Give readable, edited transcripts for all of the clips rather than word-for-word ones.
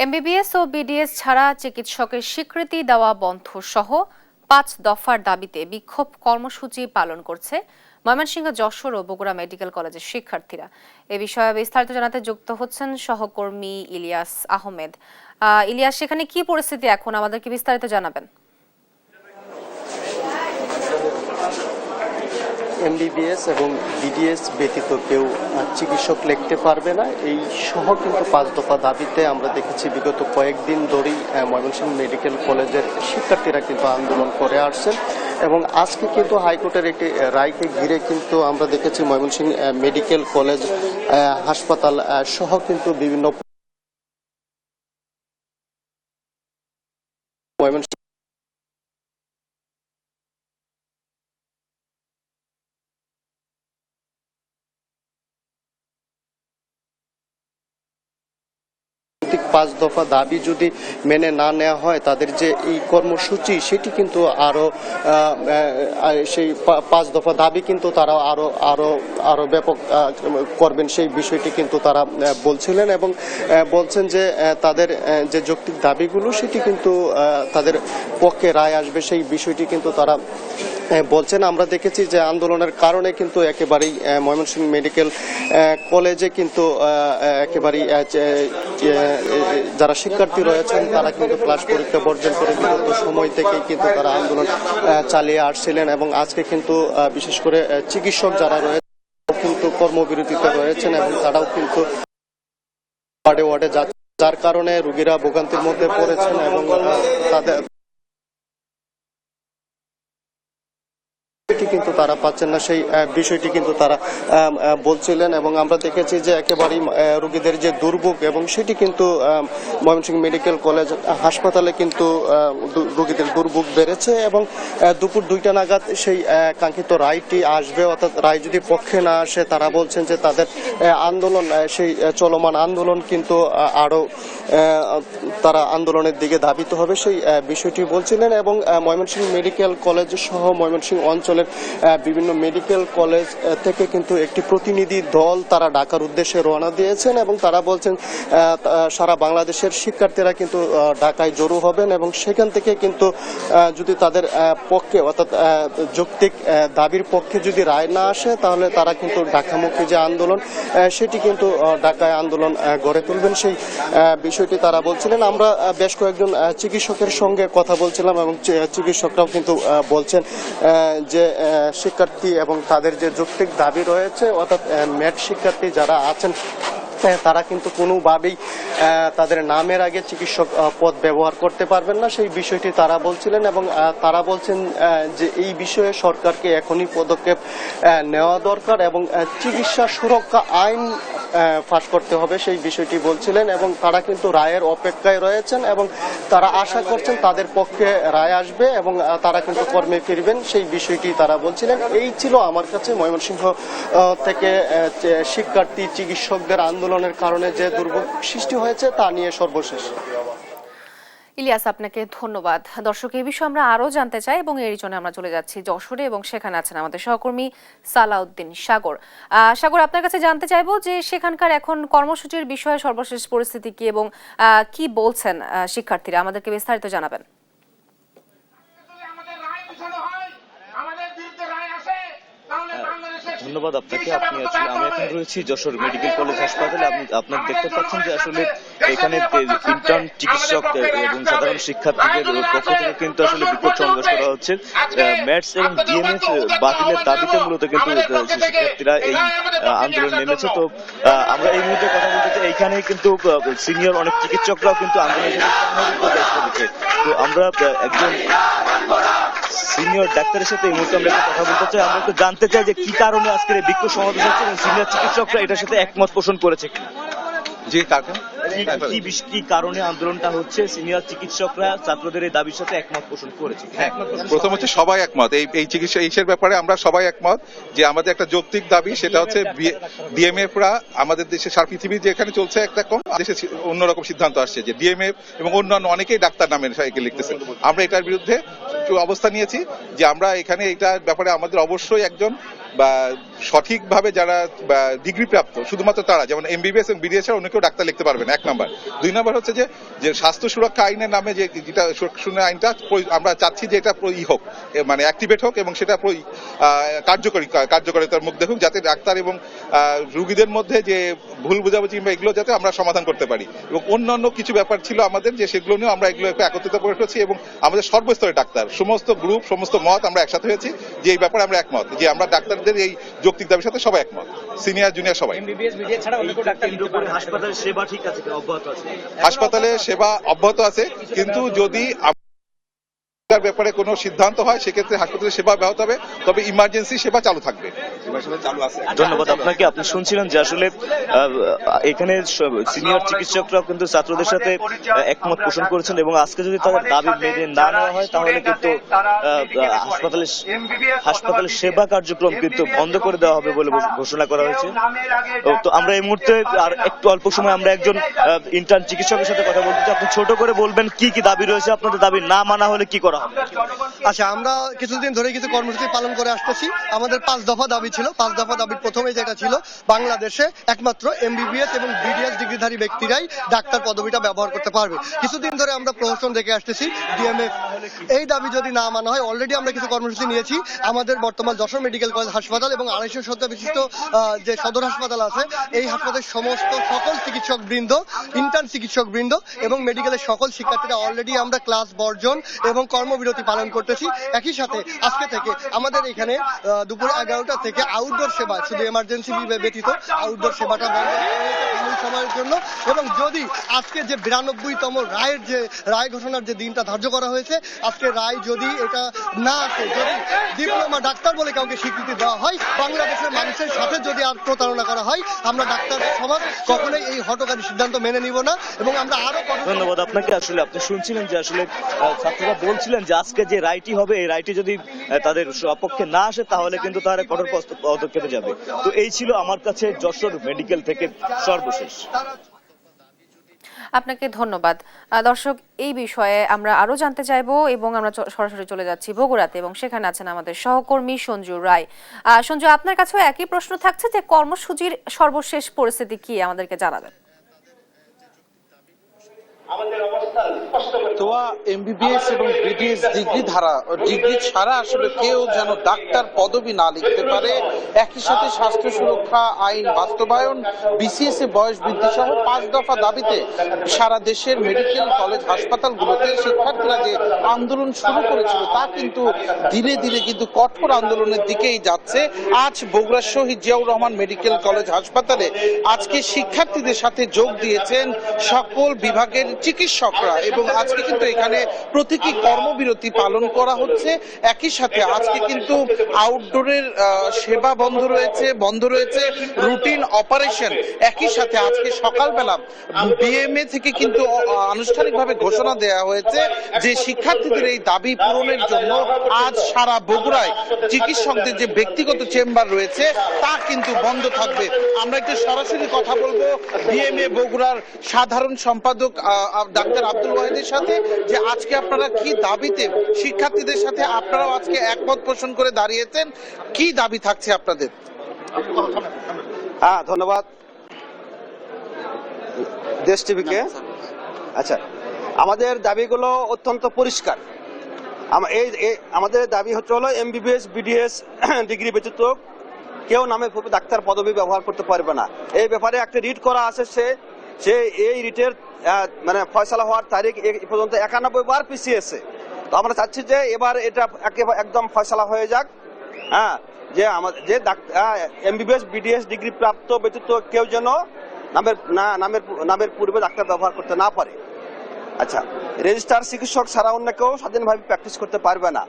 MBBS ও BDS ছাড়া চিকিৎসকের স্বীকৃতি দেওয়া বন্ধ সহ ৫ দফার দাবিতে বিক্ষোভ কর্মসূচি পালন করছে ময়মনসিংহ, যশোর ও বগুড়া মেডিকেল কলেজের শিক্ষার্থীরা। এ বিষয়ে বিস্তারিত জানাতে যুক্ত হচ্ছেন সহকর্মী ইলিয়াস আহমেদ। ইলিয়াস, সেখানে কি পরিস্থিতি এখন, আমাদেরকে বিস্তারিত জানাবেন। এমবিবিএস এবং বিডিএস ব্যতীত কেউ চিকিৎসক লিখতে পারবে না, এই সহ কিন্তু ৫ দফা দাবিতে আমরা দেখেছি বিগত কয়েকদিন ধরেই ময়মনসিংহ মেডিকেল কলেজের শিক্ষার্থীরা কিন্তু আন্দোলন করে আসছেন এবং আজকে কিন্তু হাইকোর্টের একটি রায়কে ঘিরে কিন্তু আমরা দেখেছি ময়মনসিংহ মেডিকেল কলেজ হাসপাতাল সহ কিন্তু বিভিন্ন ময়মনসিংহ পাঁচ দফা দাবি যদি মেনে না নেওয়া হয়, তাদের যে এই কর্মসূচি সেটি কিন্তু আরো সেই ৫ দফা দাবি কিন্তু তারা আরো ব্যাপক করবেন, সেই বিষয়টি কিন্তু তারা বলছিলেন এবং বলছেন যে তাদের যে যৌক্তিক দাবিগুলো সেটি কিন্তু তাদের পক্ষে রায় আসবে, সেই বিষয়টি কিন্তু তারা বলছেন। আমরা দেখেছি যে আন্দোলনের কারণে কিন্তু একেবারেই ময়মনসিংহ মেডিকেল কলেজে কিন্তু একেবারেই যারা শিক্ষার্থী রয়েছেন তারা কিন্তু ক্লাস পরীক্ষা বর্জন করে বিগত সময় থেকেই কিন্তু তারা আন্দোলন চালিয়ে আসছিলেন এবং আজকে কিন্তু বিশেষ করে চিকিৎসক যারা রয়েছে কিন্তু কর্মবিরতিতে রয়েছেন এবং তারাও কিন্তু ওয়ার্ডে ওয়ার্ডে যাচ্ছে, যার কারণে রোগীরা ভোগান্তির মধ্যে পড়েছেন এবং তাদের কিন্তু তারা পাচ্ছেন না, সেই বিষয়টি কিন্তু তারা বলছিলেন এবং আমরা দেখেছি যে একেবারেই রোগীদের যে দুর্ভোগ এবং সেটি কিন্তু ময়মনসিংহ মেডিকেল কলেজ হাসপাতালে কিন্তু রোগীদের দুর্ভোগ বেড়েছে এবং দুপুর 2টা নাগাদ সেই কাঙ্ক্ষিত রায়টি আসবে, অর্থাৎ রায় যদি পক্ষে না আসে তারা বলছেন যে তাদের আন্দোলন, সেই চলমান আন্দোলন কিন্তু আরো তারা আন্দোলনের দিকে ধাবিত হবে, সেই বিষয়টি বলছিলেন এবং ময়মনসিংহ মেডিকেল কলেজ সহ ময়মনসিংহ অঞ্চলের বিভিন্ন মেডিকেল কলেজ থেকে কিন্তু একটি প্রতিনিধি দল তারা ঢাকার উদ্দেশ্যে রওনা দিয়েছেন এবং তারা বলছেন সারা বাংলাদেশের শিক্ষার্থীরা কিন্তু ঢাকায় জড়ো হবেন এবং সেখান থেকে কিন্তু যদি তাদের পক্ষে অর্থাৎ যৌক্তিক দাবির পক্ষে যদি রায় না আসে তাহলে তারা কিন্তু ঢাকামুখী যে আন্দোলন সেটি কিন্তু ঢাকায় আন্দোলন গড়ে তুলবেন, সেই বিষয়টি তারা বলছিলেন। আমরা বেশ কয়েকজন চিকিৎসকের সঙ্গে কথা বলছিলাম এবং চিকিৎসকরাও কিন্তু বলছেন যে শিক্ষার্থী এবং তাদের যে যৌক্তিক দাবি রয়েছে, অর্থাৎ ম্যাট শিক্ষার্থী যারা আছেন তারা কিন্তু কোনোভাবেই তাদের নামের আগে চিকিৎসক পদ ব্যবহার করতে পারবেন না, সেই বিষয়টি তারা বলছিলেন এবং তারা বলছেন যে এই বিষয়ে সরকারকে এখনই পদক্ষেপ নেওয়া দরকার এবং চিকিৎসা সুরক্ষা আইন পাস করতে হবে, সেই বিষয়টি বলছিলেন এবং তারা কিন্তু রায়ের অপেক্ষায় রয়েছেন এবং তারা আশা করছেন তাদের পক্ষে রায় আসবে এবং তারা কিন্তু কর্মে ফিরবেন, সেই বিষয়টি তারা বলছিলেন। এই ছিল আমার কাছে ময়মনসিংহ থেকে শিক্ষার্থী চিকিৎসকদের আন্দোলনের কারণে যে দুর্ভোগ সৃষ্টি হয়েছে তা নিয়ে সর্বশেষ। ইলিয়াস, আপনাকে ধন্যবাদ। দর্শক, এই বিষয়ে আমরা আরো জানতে চাই এবং এর জন্য আমরা চলে যাচ্ছি যশোরে এবং সেখানে আছেন আমাদের সহকর্মী সালাউদ্দিন সাগর। সাগর, আপনার কাছে জানতে চাইবো যে সেখানকার এখন কর্মসূচির বিষয়ে সর্বশেষ পরিস্থিতি কি এবং কি বলছেন শিক্ষার্থীরা, আমাদেরকে বিস্তারিত জানাবেন। ধন্যবাদ আপনাকে। আমি এখন রয়েছি যশোর মেডিকেল কলেজ হাসপাতালে। আপনারা দেখতে পাচ্ছেন যে আসলে এখানে ইন্টার্ন চিকিৎসক এবং সাধারণ শিক্ষার্থীদের পক্ষ থেকে কিন্তু আসলে বিক্ষোভ সমাবেশ করা হচ্ছে। ম্যাটস এবং ডিএমএস বাতিলের দাবিতে মূলত কিন্তু শিক্ষার্থীরা এই আন্দোলন নেমেছে। তো আমরা এই মুহূর্তে কথা বলতে চাই, এইখানে কিন্তু সিনিয়র অনেক চিকিৎসকরাও কিন্তু আন্দোলনের সাথে। তো আমরা একজন সিনিয়র ডাক্তারের সাথে এই মুহূর্তে আমরা কথা বলতে চাই। আমরা একটু জানতে চাই যে কি কারণে আজকের এই বিক্ষোভ সমাবেশ হচ্ছে এবং সিনিয়র চিকিৎসকরা এটার সাথে একমত পোষণ করেছে। কি কারণে আন্দোলনটা হচ্ছে? সিনিয়র চিকিৎসকরা ছাত্রদের এই দাবির সাথে একমত পোষণ করেছে। প্রথম হচ্ছে সবাই একমত, এই চিকিৎসা এইসের ব্যাপারে আমরা সবাই একমত যে আমাদের একটা যৌক্তিক দাবি, সেটা হচ্ছে ডিএমএফরা আমাদের দেশে সারা পৃথিবী যেখানে চলছে একরকম, দেশে অন্যরকম সিদ্ধান্ত আসছে যে ডিএমএফ এবং অন্যান্য অনেকেই ডাক্তার নামে লিখতেছে। আমরা এটার বিরুদ্ধে অবস্থা নিয়েছি যে আমরা এখানে এটার ব্যাপারে আমাদের অবশ্যই একজন বা সঠিকভাবে যারা ডিগ্রি প্রাপ্ত শুধুমাত্র তারা, যেমন এমবিবিএস এবং বিডিএস ছাড়া অন্য কেউ ডাক্তার লিখতে পারবে না, 1 নম্বর। 2 নম্বর হচ্ছে যে স্বাস্থ্য সুরক্ষা আইনের নামে যেটা সুরক্ষা আইনটা আমরা চাচ্ছি যে এটা হোক, মানে অ্যাক্টিভেট হোক এবং সেটা কার্যকারিতার মধ্যে হোক, যাতে ডাক্তার এবং রোগীদের মধ্যে যে ভুল বোঝাবুঝি কিংবা এগুলো যাতে আমরা সমাধান করতে পারি। এবং অন্যান্য কিছু ব্যাপার ছিল আমাদের, যে সেগুলো নিয়েও আমরা এগুলো একত্রিত করে ফেলেছি এবং আমাদের সর্বস্তরের ডাক্তার, সমস্ত গ্রুপ, সমস্ত মত আমরা একসাথে হয়েছি যে এই ব্যাপারে আমরা একমত, যে আমরা ডাক্তারদের এই যৌক্তিক দাবির সাথে সবাই একমত, সিনিয়র জুনিয়র সবাই। হাসপাতালের সেবা ঠিক আছে, অব্যাহত আছে? হাসপাতালে সেবা অব্যাহত আছে, কিন্তু যদি ব্যাপারে কোনো সিদ্ধান্ত হয় সেক্ষেত্রে হাসপাতালের সেবা ব্যাহত হবে, তবে ইমার্জেন্সি সেবা চালু থাকবে। ধন্যবাদ আপনাকে। আপনি শুনছিলেন যে আসলে এখানে সিনিয়র চিকিৎসকরাও কিন্তু ছাত্রদের সাথে একমত পোষণ করেছেন এবং আজকে যদি তাদের দাবি মেনে না নেওয়া হয় তাহলে কিন্তু হাসপাতালের সেবা কার্যক্রম কিন্তু বন্ধ করে দেওয়া হবে বলে ঘোষণা করা হয়েছে। তো আমরা এই মুহূর্তে আর একটু অল্প সময় আমরা একজন ইন্টার্ন চিকিৎসকের সাথে কথা বলতে চাই। আপনি ছোট করে বলবেন কি কি দাবি রয়েছে, আপনাদের দাবি না মানা হলে কি করা হবে? আচ্ছা, আমরা কিছুদিন ধরে কিছু কর্মসূচি পালন করে আসতেছি। আমাদের 5 দফা দাবি ছিল। 5 দফা দাবির প্রথমে যেটা ছিল, বাংলাদেশে একমাত্র এমবিবিএস এবং বিডিএস ডিগ্রিধারী ব্যক্তিরাই ডাক্তার পদবিটা ব্যবহার করতে পারবে। কিছুদিন ধরে আমরা প্রহসন দেখে আসতেছি ডিএমএফ। এই দাবি যদি না মানা হয়, অলরেডি আমরা কিছু কর্মসূচি নিয়েছি। আমাদের বর্তমান যশোর মেডিকেল কলেজ হাসপাতাল এবং 250 শয্যা বিশিষ্ট যে সদর হাসপাতাল আছে, এই হাসপাতালের সকল চিকিৎসক বৃন্দ, ইন্টার্ন চিকিৎসক বৃন্দ এবং মেডিকেলের সকল শিক্ষার্থীরা অলরেডি আমরা ক্লাস বর্জন এবং কর্মবিরতি পালন করতেছি। একই সাথে আজকে থেকে আমাদের এখানে দুপুর 11টা থেকে আউটডোর সেবা, শুধু এমার্জেন্সি ব্যতীত আউটডোর সেবাটা বন্ধ সময়ের জন্য। এবং যদি আজকে যে 92তম রায় ঘোষণার যে দিনটা ধার্য করা হয়েছে, আজকে রায় যদি এটা না আসে, যদি ডিপ্লোমা ডাক্তার বলে কাউকে স্বীকৃতি দেওয়া হয়, বাংলাদেশের মানুষের সাথে যদি আর প্রতারণা করা হয়, আমরা ডাক্তার সমাজ কখনোই এই হঠকারী সিদ্ধান্ত মেনে নিব না। এবং আমরা আরো ধন্যবাদ আপনাকে। আসলে আপনি শুনছিলেন যে আসলে ছাত্ররা বলছিলেন যে আজকে যে রায়টি হবে, এই রায়টি যদি তাদের সপক্ষে না আসে তাহলে কিন্তু তারা কঠোর পদক্ষেপে যাবে। তো এই ছিল আমার কাছে যশোর মেডিকেল থেকে সর্বশেষ। আপনাকে ধন্যবাদ। দর্শক, এই বিষয়ে আমরা আরো জানতে চাইবো এবং আমরা সরাসরি চলে যাচ্ছি বগুড়াতে এবং সেখানে আছেন আমাদের সহকর্মী সঞ্জু রায়। সঞ্জু, আপনার কাছেও একই প্রশ্ন থাকছে যে কর্মসূচির সর্বশেষ পরিস্থিতি কি, আমাদেরকে জানাবেন। তোয়া এমবিবিএস এবং বিডিএস ডিগ্রি ছাড়া আসলে কেউ যেন ডাক্তার পদবি না লিখতে পারে। একই সাথে স্বাস্থ্য সুরক্ষা আইন বাস্তবায়ন, বিসিএস এ বয়স বৃদ্ধি সহ 5 দফা দাবিতে সারা দেশের মেডিকেল কলেজ হাসপাতালগুলোতে শিক্ষার্থীরা যে আন্দোলন শুরু করেছিল তা কিন্তু ধীরে ধীরে কিন্তু কঠোর আন্দোলনের দিকেই যাচ্ছে। আজ বগুড়া শহীদ জিয়াউর রহমান মেডিকেল কলেজ হাসপাতালে আজকে শিক্ষার্থীদের সাথে যোগ দিয়েছেন সকল বিভাগের চিকিৎসকরা এবং আজকে কিন্তু এখানে প্রতীকী কর্মবিরতি পালন করা হচ্ছে। একই সাথে আজকে কিন্তু আউটডোরের সেবা বন্ধ রয়েছে রুটিন অপারেশন। একই সাথে আজকে সকালবেলা বিএমএ থেকে কিন্তু আনুষ্ঠানিকভাবে ঘোষণা দেওয়া হয়েছে যে শিক্ষার্থীদের এই দাবি পূরণের জন্য আজ সারা বগুড়ায় চিকিৎসকদের যে ব্যক্তিগত চেম্বার রয়েছে তা কিন্তু বন্ধ থাকবে। আমরা একটু সরাসরি কথা বলবো বিএমএ বগুড়ার সাধারণ সম্পাদক ডাক্তার আব্দুল ওয়াহিদের সাথে, যে আজকে আপনারা কি দাবিতে শিক্ষার্থীদের সাথে আপনারাও আজকে একমত পোষণ করে দাঁড়িয়েছেন, কি দাবি থাকছে আপনাদের? হ্যাঁ, ধন্যবাদ দেশ টিভিকে। আচ্ছা, আমাদের দাবিগুলো অত্যন্ত পরিষ্কার। আমাদের দাবি হলো এমবিবিএস বিডিএস ডিগ্রি ব্যতীত কেউ নামে ডাক্তার পদবি ব্যবহার করতে পারবে না। এই ব্যাপারে একটা রিট করা আছে, সে এই রিটের মানে ফয়সালা হওয়ার তারিখ এই পর্যন্ত 91 বার পিছিয়েছে। তো আমরা চাচ্ছি যে এবার এটা একদম ফয়সালা হয়ে যাক। হ্যাঁ, যে আমাদের যে এমবিবিএস বিডিএস ডিগ্রি প্রাপ্ত ব্যতীত কেউ যেন নামের পূর্বে ডাক্তার ব্যবহার করতে না পারে। আচ্ছা, রেজিস্টার চিকিৎসক ছাড়া অন্য কেউ স্বাধীনভাবে প্র্যাকটিস করতে পারবে না।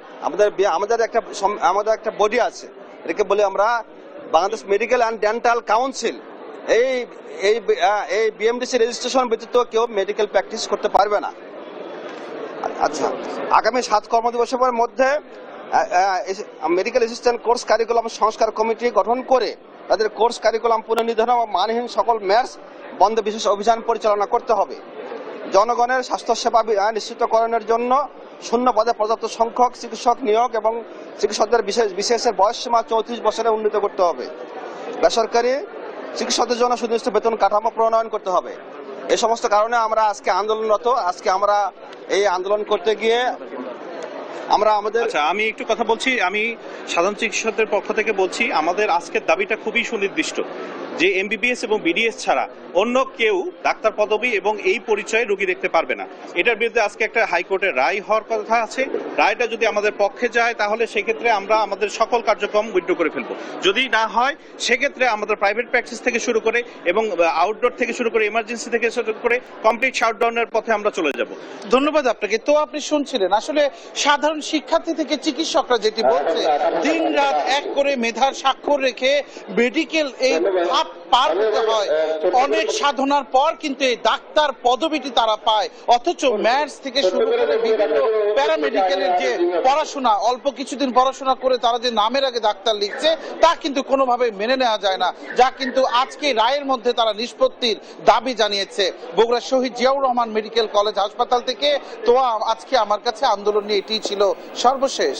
আমাদের একটা বডি আছে, এটাকে বলে আমরা Bangladesh medical and dental council. এই বিএমডিসি রেজিস্ট্রেশন ব্যতীত কেউ মেডিকেল প্র্যাকটিস করতে পারবে না। আচ্ছা, আগামী 7 কর্মদিবসের মধ্যে মেডিকেল অ্যাসিস্ট্যান্ট কোর্স কারিকুলাম সংস্কার কমিটি গঠন করে তাদের কোর্স কারিকুলাম পুনর্নির্ধারণ ও মানহীন সকল ম্যাচ বন্ধ বিশেষ অভিযান পরিচালনা করতে হবে। জনগণের স্বাস্থ্যসেবা নিশ্চিতকরণের জন্য শূন্য পদে পর্যাপ্ত সংখ্যক চিকিৎসক নিয়োগ এবং চিকিৎসকদের বিশেষ বয়স সীমা 34 বছরে উন্নীত করতে হবে। বেসরকারি চিকিৎসকদের জন্য সুনির্দিষ্ট বেতন কাঠামো প্রণয়ন করতে হবে। এই সমস্ত কারণে আমরা আজকে আন্দোলনরত। আজকে আমরা এই আন্দোলন করতে গিয়ে আমরা আমাদের আমি একটু কথা বলছি। আমি সাধারণ চিকিৎসকদের পক্ষ থেকে বলছি, আমাদের আজকের দাবিটা খুবই সুনির্দিষ্ট যে এমবিবিএস এবং বিডিএস ছাড়া অন্য কেউ ডাক্তার পদবি এবং এই পরিচয়ে রোগী দেখতে পারবে না। এটার বিরুদ্ধে আজকে একটা হাইকোর্টের রায় হওয়ার কথা আছে। রায়টা যদি আমাদের পক্ষে যায় তাহলে সেক্ষেত্রে আমরা আমাদের সকল কার্যক্রম উইথড্র করে ফেলবো। যদি না হয় সেক্ষেত্রে আমাদের প্রাইভেট প্র্যাকটিস থেকে শুরু করে এবং আউটডোর থেকে শুরু করে ইমার্জেন্সি থেকে শুরু করে কমপ্লিট শাটডাউনের পথে আমরা চলে যাব। ধন্যবাদ আপনাকে। তো আপনি শুনছিলেন আসলে সাধারণ শিক্ষার্থী থেকে চিকিৎসকরা যেটি বলছে, দিন রাত এক করে মেধার স্বাক্ষর রেখে মেডিকেল এই ধাপ পার হতে হয়। অনেক সাধনার পর কিন্তু এই ডাক্তার পদবিটি তারা পায়, অথচ ম্যাথস থেকে শুরু করে বিভিন্ন প্যারামেডিকেলের যে পড়াশোনা, অল্প কিছুদিন পড়াশোনা করে তারা যে নামের আগে ডাক্তার লিখছে তা কিন্তু কোনোভাবে মেনে নেওয়া যায় না, যা কিন্তু আজকে রায়ের মধ্যে তারা নিষ্পত্তির দাবি জানিয়েছে। বগুড়া শহীদ জিয়াউর রহমান মেডিকেল কলেজ হাসপাতাল থেকে তো আজকে আমার কাছে আন্দোলন নিয়ে এটি ছিল সর্বশেষ।